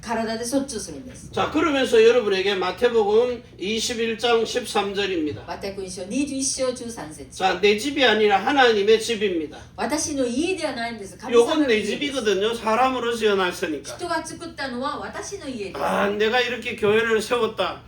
体で訴求するんです。 자, 그러면서 여러분에게 마태복음 21장 13절입니다. マタイ福音書21章13節。 자, 내 집이 아니라 하나님의 집입니다. 私の家ではないんです。神様 요건 の 내 家です。 집이거든요. 사람으로 지어놨으니까. 人が作ったのは私の家です。 아, 내가 이렇게 교회를 세웠다.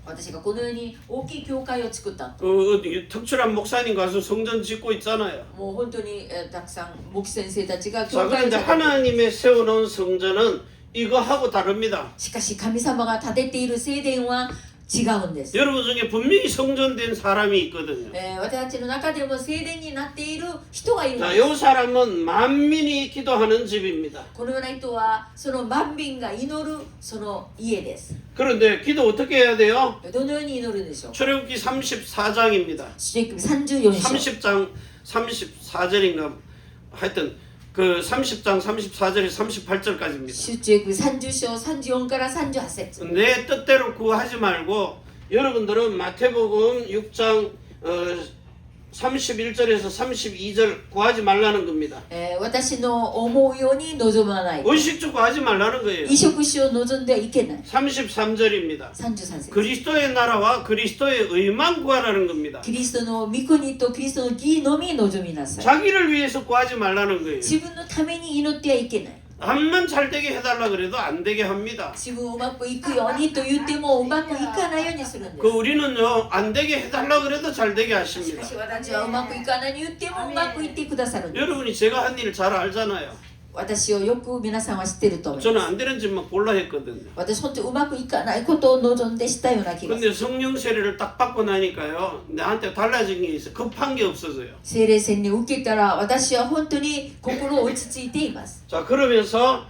私がこのように大きい教会を作った。 특출한 목사님 가서 성전 짓고 있잖아요. もう本当に、たくさん牧師先生たちが 자, 教会を 그런데 建てて 하나님의 세워놓은 성전은 이거하고 다릅니다. しかし神様が建てている聖殿は違うんです。 여러분 중에 분명히 성전된 사람이 있거든요. 私たちの中でも聖殿になっている人がいるん 자, です。 요 사람은 만민이 기도하는 집입니다. このような人はその万民が祈るその家です。 그런데 기도 어떻게 해야 돼요? どのように祈るんでしょう。 출애굽기 34장입니다. 出エジプト34章。 30장 34절인가 하여튼 그 30장 34절에서 38절까지입니다. 出エジプト30章34から38節。 내 뜻대로 구하지 말고 여러분들은 마태복음 6장 31절에서 32절 구하지 말라는 겁니다. 私の思うように望まない。 의식주 구하지 말라는 거예요. 移植しを望んではいけない。 33절입니다. 33節。 그리스도의 나라와 그리스도의 의만 구하라는 겁니다. キリストの御国とキリストの義のみ望みなさい。 자기를 위해서 구하지 말라는 거예요. 自分のために祈ってはいけない。 암만 잘 되게 해달라 그래도 안 되게 합니다. 自分うまくいくようにと言ってもうまくいかないようにするんで 그 す。 우리는요 안 되게 해달라 그래도 잘 되게 し 하십니다. かし私はうまくいかないように言ってもうまくいってくださるんです。 여러분이 제가 한 일 잘 알잖아요. 私をよく皆さんは知ってると思います。 저는 안 되는 짓만 골라 했거든요. 私本当にうまくいかないことを望んでしたような気がする。 근데 성령 세례를 딱 받고 나니까요 나한테 달라진 게 있어. 급한 게 없어져요. 聖霊洗礼を受けたら私は本当に心落ち着いています。 자 그러면서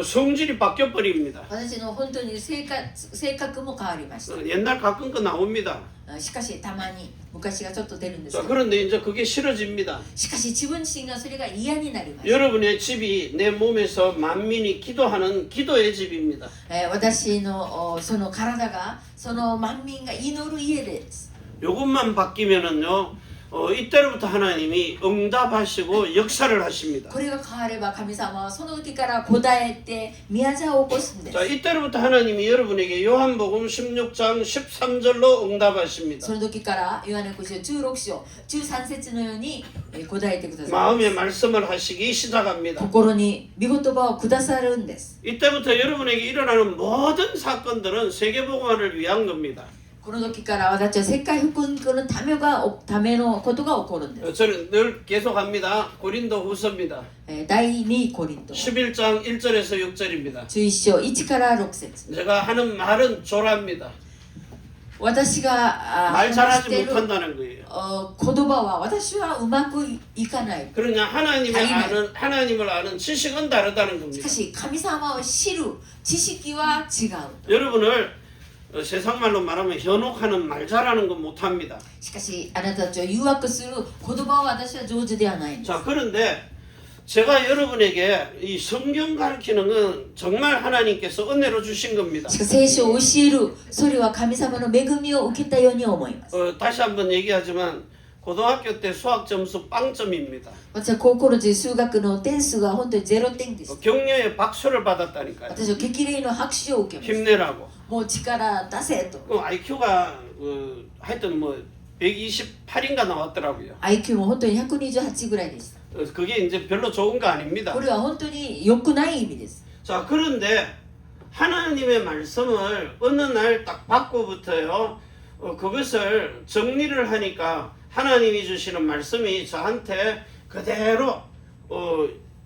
성질이 바뀌어 버립니다. 私の本当に性格も変わりました。 옛날 가끔 거 나옵니다. しかしたまに昔がちょっと出るんです 자 けど、 그런데 이제 그게 싫어집니다. しかし自分自身がそれが嫌になりました。 여러분의 집이 내 몸에서 만민이 기도하는 기도의 집입니다. 私のその体がその万民が祈る家です。 요것만 바뀌면은요 이때로부터 하나님이 응답하시고 역사를 하십니다. これが変われば神様はその時から答えて宮沢を起こすんです。 자 이때로부터 하나님이 여러분에게 요한복음 16장 13절로 응답하십니다. その時からヨハネ福音書16章13節のように答えてください。 마음의 말씀을 하시기 시작합니다. 心に御言葉をくださるんです。 이때부터 여러분에게 일어나는 모든 사건들은 세계복음화를 위한 겁니다. この時から私は世界福音のためのことが起こるんです。 저는 늘 계속합니다. 고린도 후서입니다. 第2コリント 11장 1절에서 6절입니다. 11章1から6節 제가 하는 말은 조랍니다. 私が 말 話し 잘하지 ている 못한다는 거예요. 言葉は私はうまくいかない。 그러냐 하나님을 아는 지식은 다르다는 し 겁니다. かし神様を知る知識は違う。 여러분을 세상 말로 말하면 현혹하는 말 잘하는 건 못합니다. しかしあなたたちを誘惑する言葉は私は上手ではないんです。 자 그런데 제가 여러분에게 이 성경 가르치는 건 정말 하나님께서 은혜로 주신 겁니다. しかし聖書を教えるそれは神様の恵みを受けたように思います。 다시 한번 얘기하지만 고등학교 때 수학 점수 빵점입니다. 私は高校の時数学の点数が本当に0点です。 격려의 박수를 받았다니까요. 私は激励の拍手を受けます。 힘내라고. もう力出せと。 그 IQ가 하여튼 뭐 128인가 나왔더라고요. IQ も本当に128ぐらいでした。 그게 이제 별로 좋은 거 아닙니다. これは本当に良くない意味です。 자 그런데 하나님의 말씀을 어느 날 딱 받고부터요 그것을 정리를 하니까 하나님이 주시는 말씀이 저한테 그대로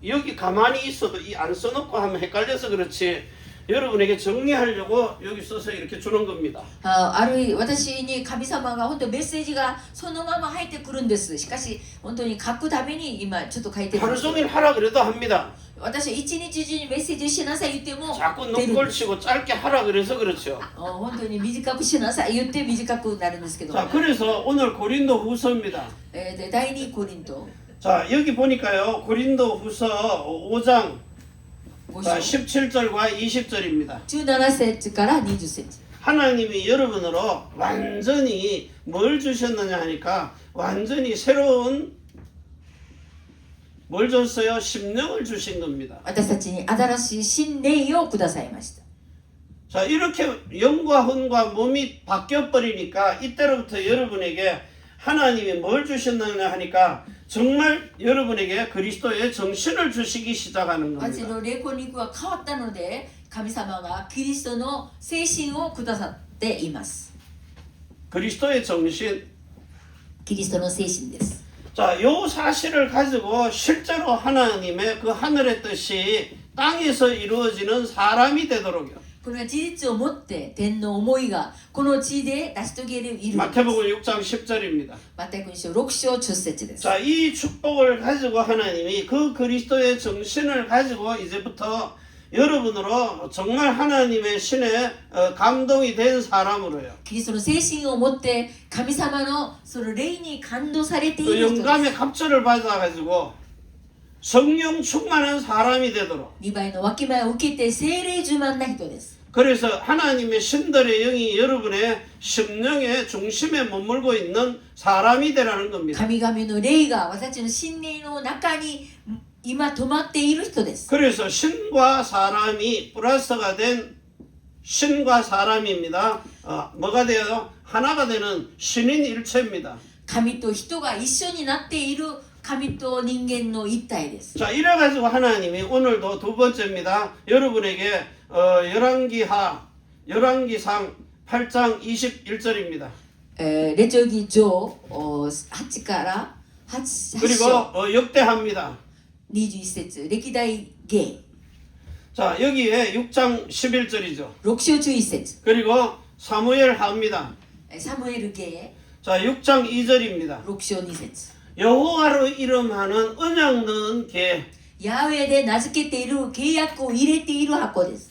여기 가만히 있어도 안 써놓고 하면 헷갈려서 그렇지 여러분에게 정리하려고 여기 써서 이렇게 주는 겁니다. あるいは私に神様が本当にメッセージがそのまま入ってくるんです。しかし本当に書くために今ちょっと書いてるん 하루 です。 종일 하라 그래도 합니다. 私は一日中にメッセージしなさい言っても 자꾸 出るん 눈 です。 걸치고 짧게 하라 그래서 그렇죠. 本当に短くしなさい言って短くなるんですけど、 자 그래서 오늘 고린도 후서입니다. で第2コリント 자 여기 보니까요 고린도 후서 5장 5 자, 章 17절과 20절입니다. 17節から20節 하나님이 여러분으로 완전히 뭘 주셨느냐 하니까 완전히 새로운 뭘 줬어요? 심령을 주신 겁니다. 私たちに新しい新霊をくださいました。 자 이렇게 영과 혼과 몸이 바뀌어 버리니까 이때로부터 여러분에게 하나님이 뭘 주셨느냐 하니까 정말 여러분에게 그리스도의 정신을 주시기 시작하는 私 겁니다. の霊魂肉が変わったので神様がキリストの精神をくださっています。 그리스도의 정신. キリストの精神です。 자, 요 사실을 가지고 실제로 하나님의 그 하늘의 뜻이 땅에서 이루어지는 사람이 되도록요. これは事実をもって天の思いがこの地で成し遂げるいるのです。 마태복음 6장 10절입니다. マタイ福音書6章10節です。 자, 이 축복을 가지고 하나님이 그 그리스도의 정신을 가지고 이제부터 여러분으로 정말 하나님의 신에 감동이 된 사람으로요. キリストの精神を持って神様のその霊に感動されてい 그 る人です。 영감의 갑절을 받아가지고 성령 충만한 사람이 되도록 2倍の分け前を受けて聖霊充満な人です。 그래서 하나님의 신들의 영이 여러분의 심령의 중심에 머물고 있는 사람이 되라는 겁니다. 神々の霊が私たちの心霊の中に今止まっている人です。 그래서 신과 사람이 플러스가 된 신과 사람입니다. 뭐가 돼요? 하나가 되는 신인 일체입니다. 神と人が一緒になっている神と人間の一体です。 자, 이래가지고 하나님이 오늘도 두 번째입니다. 여러분에게 열왕기상 8장 21절입니다. 列王記上8から8 그리고 章 역대합니다. 21節歴代芸 자, 여기에 6장 11절이죠. 6章11節 그리고 사무엘하입니다. サムエル芸 자, 6장 2절입니다. 6章2節 여호와로 이름하는 언약 넣은 개. ヤーウェで名付けている契約を入れている箱です。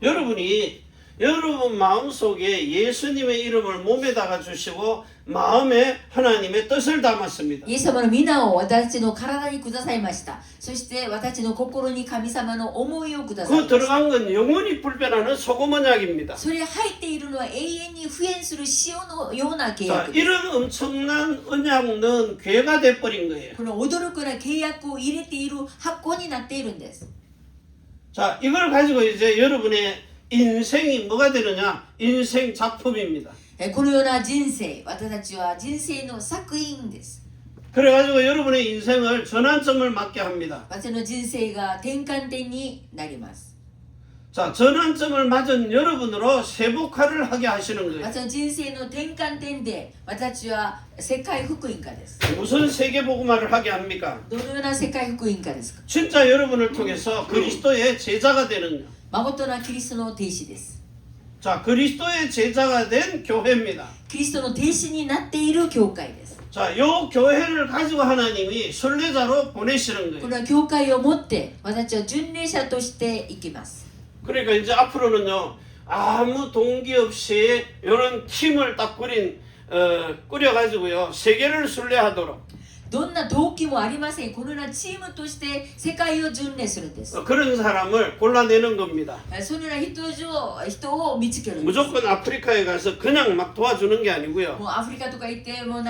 여러분이 여러분 마음속에 예수님의 이름을 몸에다가 주시고 마음에 하나님의 뜻을 담았습니다. イエス様の皆を私たちの体にくださいました。そして私たちの心に神様の思いをください 그 ました。 들어간 건 영원히 불변하는 소금 언약입니다. それ入っているのは永遠に復縁する塩のような契 자, 約です。 이런 엄청난 언약 넣은 괴가 돼버린 거예요. この驚くな契約を入れている箱になっているんです。 자, 이걸 가지고 이제 여러분의 인생이 뭐가 되느냐? 인생 작품입니다. このような人生、私たちは人生の作品です。 그래가지고 여러분의 인생을 전환점을 맞게 합니다. 私の人生が転換点になります。 자, 전환점을 맞은 여러분으로 세복화를 하게 하시는 거예요. 私の人生の転換点で私たちは世界福音家です。 무슨 세계복음화를 하게 합니까? どのような世界福音家ですか。 진짜 여러분을 통해서 그리스도의 제자가 되는, 誠なキリストの弟子です。 자, 그리스도의 제자가 된 교회입니다. キリストの弟子になっている教会です。 자, 요 교회를 가지고 하나님이 순례자로 보내시는 こ 거예요. の教会を持って私たちは巡礼者として行きます。 그러니까 이제 앞으로는요, 아무 동기 없이 이런 팀을 딱 꾸려가지고요, 세계를 순례하도록 どんな動機もありません。このようなチームとして世界を巡礼するんです。 그런 사람을 골라내는 겁니다. そのような人を見つけるんです。 무조건 아프리카에 가서 그냥 막 도와주는 게 아니고요. もうアフリカとか行ってもう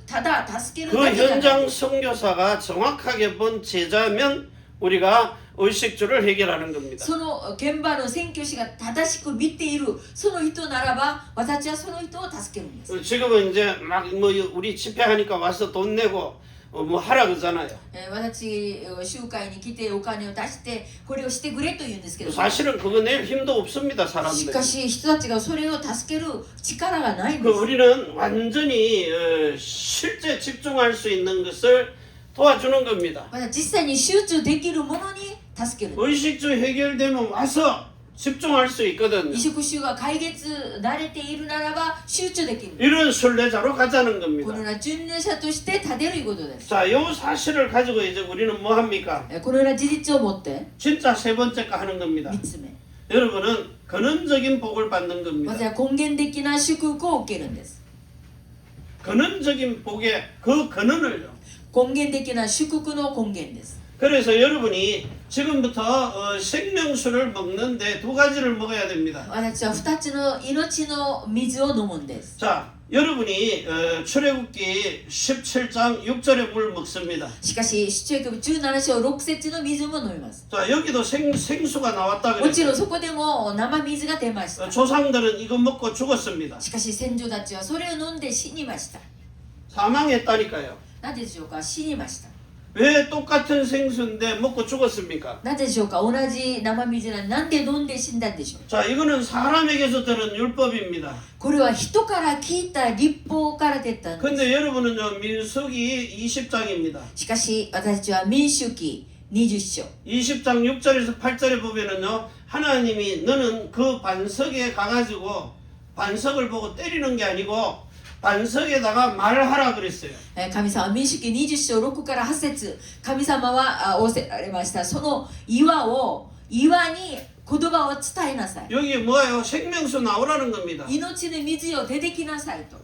ただ助ける 그 だけじゃない。 현장 선교사가 정확하게 본 제자면 우리가 의식주를 해결하는 겁니다. その現場の宣教師が正しく見ているその人ならば私たちはその人を助けるんです。 지금은 이제 막 뭐 우리 집회하니까 와서 돈 내고 뭐 하라 그러잖아요. 私集会に来てお金を出してこれをしてくれと言うんですけど、 사실은 그거 낼 힘도 없습니다, し 사람들. かし人たちがそれを助ける力がないん 그 です。 우리는 완전히 실제 집중할 수 있는 것을 도와주는 겁니다. また実際に集中できるものに助ける。 의식주 해결되면 와서 집중할 수 있거든요. 移植主が解決慣れているならば集中できる。 이런 순례자로 가자는 こ 겁니다. のような巡礼者として立てるいうことです。 자, 요 사실을 가지고 이제 우리는 뭐 합니까? このような事実を持って 진짜 세 번째 거 하는 겁니다. 3つ目、 여러분은 근원적인 복을 받는 겁니다. まずは根源的な祝福を受けるんです。 근원적인 복의 그 근원을요. 根源的な祝福の根源です。 그래서 여러분이 지금부터 생명수를 먹는데 두 가지를 먹어야 됩니다. 私は2つの命の水を飲むんです。 자, 여러분이 출애굽기 17장 6절에 물 먹습니다. しかし出エジプト17章6節の水も飲みます。 자, 여기도 생수가 나왔다 もちろん 그랬어요. そこでも生水が出ました。 조상들은 이거 먹고 죽었습니다. しかし先祖たちはそれを飲んで死にました。 사망했다니까요. なぜでしょうか。死にました。 왜 똑같은 생수인데 먹고 죽었습니까? なぜでしょうか。同じ生水なのになんで飲んで死んだんでしょう。 자, 이거는 사람에게서 들은 율법입니다. これは人から聞いた律法から出たんです。 근데 여러분은요, 민수기 20장입니다. しかし私たちは民主記20章 20장 6절에서 8절에 보면은요, 하나님이 너는 그 반석에 가가지고 반석을 보고 때리는 게 아니고 반석에다가 말하라 그랬어요. 神様は民主記20章6から8節神様は仰せられました。その岩に言葉を伝えなさい。 여기 뭐예요? 생명수 나오라는 겁니다. 命の水よ出てきなさいと。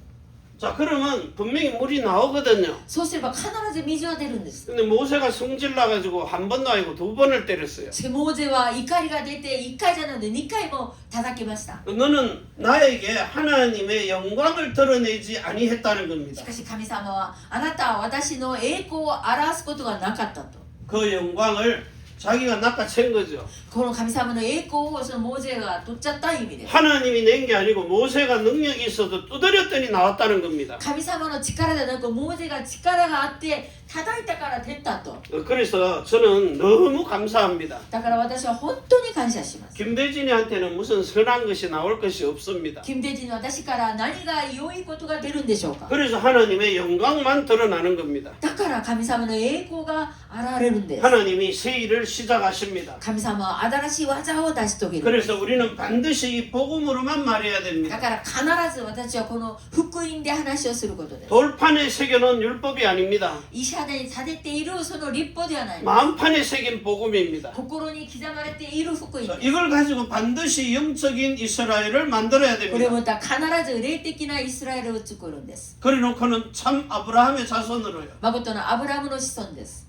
자, 그러면 분명히 물이 나오거든요. そうすれば必ず水は出るんです。 근데 모세가 성질 나가지고 한 번도 아니고 두 번을 때렸어요. しかしモーゼは怒りが出て1回じゃなくて2回も叩きました。 너는 나에게 하나님의 영광을 드러내지 아니했다는 し 겁니다. かし神様はあなたは私の栄光を表すことがなかったと。 그 영광을 자기가 낚아챈 거죠. この神様の栄光をそのモーゼが取っちゃった意味です。 하나님이 낸 게 아니고 모세가 능력이 있어도 두드렸더니 나왔다는 겁니다. 神様の力ではなくモーゼが力があって叩いたから出たと。 그래서 저는 너무 감사합니다. だから私は本当に感謝します。 김대진이한테는 무슨 선한 것이 나올 것이 없습니다. 金田人の私から何が良いことが出るんでしょうか。 그래서 하나님의 영광만 드러나는 겁니다. だから神様の栄光が現れるんです。 하나님이 새 일을 시작하십니다. 神様は新しい技を成し遂げる。 그래서 우리는 반드시 이 복음으로만 말해야 だ 됩니다. から必ず私はこの福音で話をすることです。 돌판에 새겨놓은 율법이 아닙니다. 医者でされているその立法ではない。 마음판에 새긴 복음입니다. 心に刻まれている福音です。 이걸 가지고 반드시 영적인 이스라엘을 만들어야 これ 됩니다. また必ず霊的なイスラエルを作るんです。 그래놓고는 참 아브라함의 자손으로요. 誠のアブラムの子孫です。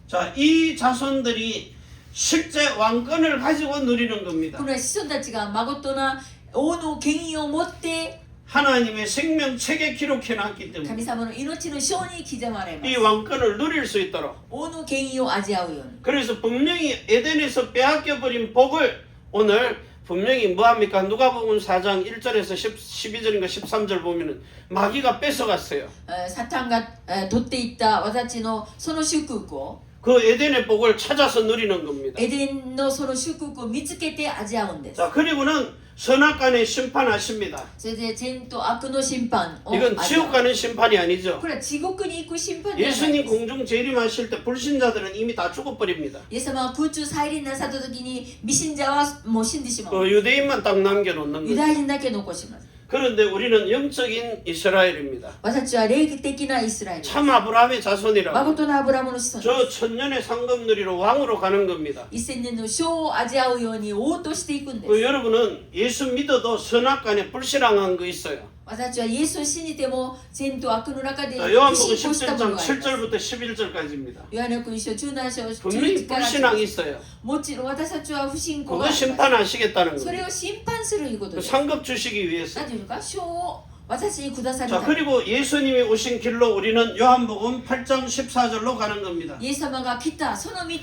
자, 이 자손들이 실제 왕권을 가지고 누리는 こ 겁니다. の子孫たちが誠な王の権威を持って 하나님의 생명책에 기록해놨기 神 때문에 様の命の章に刻まれま 이 す。 왕권을 누릴 수 있도록. 王の権威を味わうように。 그래서 분명히 에덴에서 빼앗겨버린 복을 오늘 분명히 뭐합니까? 누가복음 4장 1절에서 12절인가 13절 보면은 마귀가 뺏어갔어요. サタンが取っていった私のその祝福を 그 에덴의 복을 찾아서 누리는 겁니다. エデンのその祝福を見つけて味わうんです。 자, 그리고는 선악간에 심판하십니다. それで善と悪の審判を 이건 味 지옥 わう。 가는 심판이 아니죠. これは地獄に行く審判ではない 예수님 です 공중 재림하실 때 불신자들은 이미 다 죽어버립니다. イエス様は空中再臨なさった時に未信者はもう死んでしまう。 유대인만 딱 남겨놓는 ユ 거죠. ダヤ人だけ残します。 그런데 우리는 영적인 이스라엘입니다. 私は霊的なイスラエル。 참 아브라함의 자손이라고. 誠のアブラムの子孫です。 저 천년의 상급 누리러 왕으로 가는 겁니다. 1000年の賞を味わうように王としていくんです。 여러분은 예수 믿어도 선악간에 불신앙한 거 있어요. 私はイエスを信じても善と悪の中で 요한복음 不信仰したもの 17장 があります。 7절부터 11절까지입니다. ヨハネ福音書17章 분명히 11から 불신앙이 있어요. もちろん私たちは不信仰 그거 があります。 심판하시겠다는 それ 거예요. を審判するいうこと 그 です。 상급 주시기 위해서. 何ていうか賞を私にくださる 자, ため。 그리고 예수님이 오신 길로 우리는 요한복음 8장 14절로 가는 겁니다. イエス様が来たその道、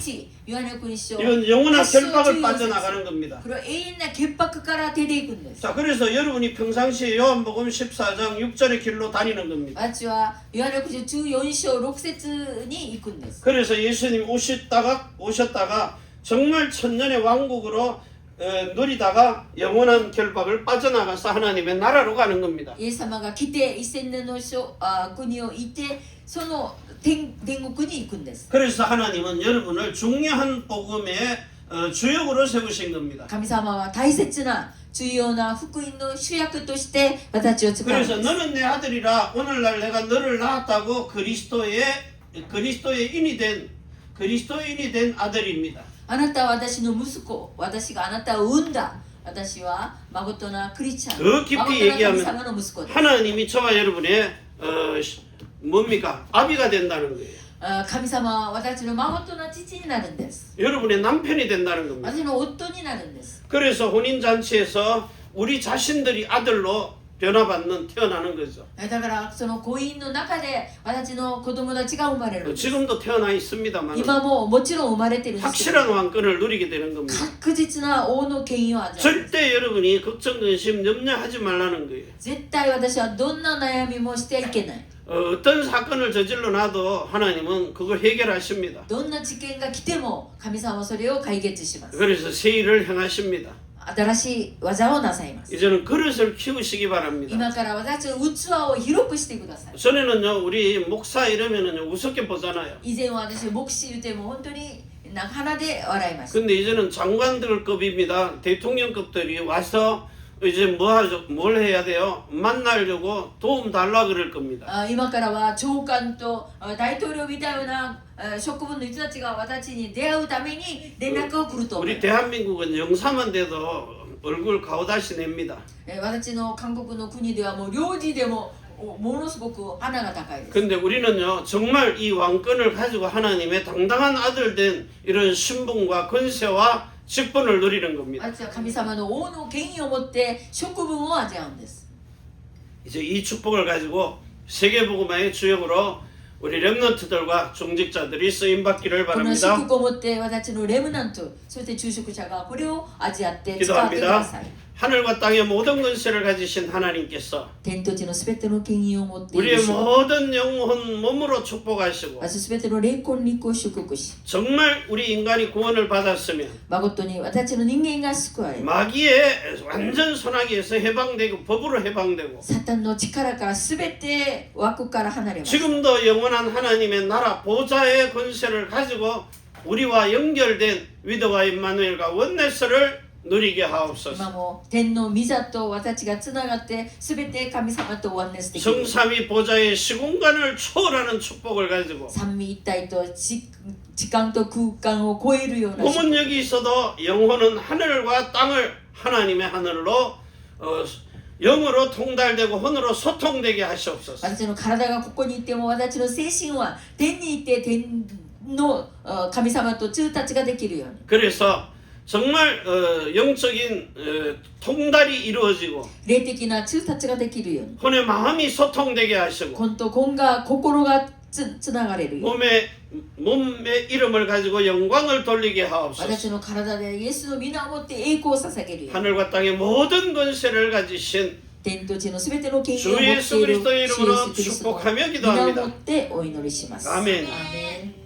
ヨハネ福音書 이건 영원한 8章 결박을 14節 빠져나가는 겁니다. これは永遠な潔白から出ていくんです。 자, 그래서 여러분이 평상시에 요한복음 14장 6절의 길로 다니는 겁니다. 私はヨハネ福音書14章6節に行くんです。 그래서 예수님 오셨다가 정말 천년의 왕국으로 누리다가 영원한 결박을 빠져나가서 하나님의 나라로 가는 겁니다. イエス様が来て1000年の国をいてその天国に行くんです。 그래서 하나님은 여러분을 중요한 복음의 주역으로 세우신 겁니다. 神様は大切な重要な福音の主役として私を使うんです。 그래서 너는 내 아들이라 오늘날 내가 너를 낳았다고 그리스도의 인이 된 아들입니다. あなたは私の息子、私があなたを産んだ。私は誠なクリスチャン、 더 깊이 誠な神 얘기하면 様の息子です。 하나님이 저와 여러분의 뭡니까? 아비가 된다는 거예요. 神様は私の誠な父になるんです。 여러분의 남편이 된다는 겁니다. 私の夫になるんです。 그래서 혼인잔치에서 우리 자신들이 아들로 태어나는 거죠. だからその婚姻の中で私の子供たちが生まれるんです。 지금도 태어나 있습니다만 今ももちろん生まれてるんですけど、 확실한 왕권을 누리게 되는 겁니다. 確実な王の権威を味わう。 절대 여러분이 걱정, 근심, 염려하지 말라는 거예요. 絶対私はどんな悩みもしてはいけない。 어떤 사건을 저질러 놔도 하나님은 그걸 해결하십니다. どんな事件が来ても神様はそれを解決します。 그래서 새 일을 행하십니다. 新しい技をなさいます。 이제는 그릇을 키우시기 바랍니다. 今から私たちの器を広くしてください。 전에는요 우리 목사 이러면은요 우습게 보잖아요. 以前は私牧師言っても本当に鼻で笑いました。 근데 이제는 장관들급입니다. 대통령급들이 와서 이제 뭐 하죠? 뭘 해야 돼요? 만나려고 도움 달라 그럴 겁니다. 今からは長官と大統領みたいな職分の人たちが私に出会うために連絡が来ると思い 우리 ます。 대한민국은 영사만 돼도 얼굴 가오다시 냅니다. 私の韓国の国ではもう領事でもものすごく鼻が高いです。 근데 우리는요 정말 이 왕권을 가지고 하나님의 당당한 아들 된 이런 신분과 권세와 직분을 누리는 겁니다. 私は神様の王の権威を持って職分を味わうんです。 이제 이 축복을 가지고 세계복음화의 주역으로 우리 렘넌트들과 중직자들이 쓰임 받기를 この 바랍니다. 祝福を持って私たちのレムナント、そして住職者がこれを味わって使ってくだ 기도합니다. さい。 하늘과 땅의 모든 권세를 가지신 하나님께서 天と地のすべての権威を持っている 우리의 主、 모든 영혼 몸으로 축복하시고 私すべての霊魂肉を祝福し、 정말 우리 인간이 구원을 받았으면 誠に私たちの人間が救われ、 마귀의 완전 손아귀에서 해방되고 법으로 해방되고 サタンの力からすべて枠から離れます。 지금도 영원한 하나님의 나라 보좌의 권세를 가지고 우리와 연결된 위드와 임마누엘과 원네스를 누리게 하옵소서. 今も天の御座と私たちがつながってすべて神様とワンネスできる。 성삼위 보좌의 시공간을 초월하는 축복을 가지고 三位一体と時間と空間を超えるような 몸은 여기 있어도 영혼은 하늘과 땅을 하나님의 하늘로 영으로 통달되고 혼으로 소통되게 하시옵소서. 私の体がここにいても私たちの精神は天にいて天の神様と通達ができるように 그래서 정말 영적인 통달이 이루어지고 霊的な通達ができるように 혼의 마음이 소통되게 하시고 魂と魂が心がつながれるように 몸의 이름을 가지고 영광을 돌리게 私 하옵소서. の体でイエスの皆をもって栄光を捧げるように 하늘과 땅의 모든 권세를 가지신 天と地のすべての権威を持 주 ってい 예수 る 그리스도의 主イエ 이름으로 スキリストの 축복하며 皆を 기도합니다. もってお祈りします。 아멘. アーメン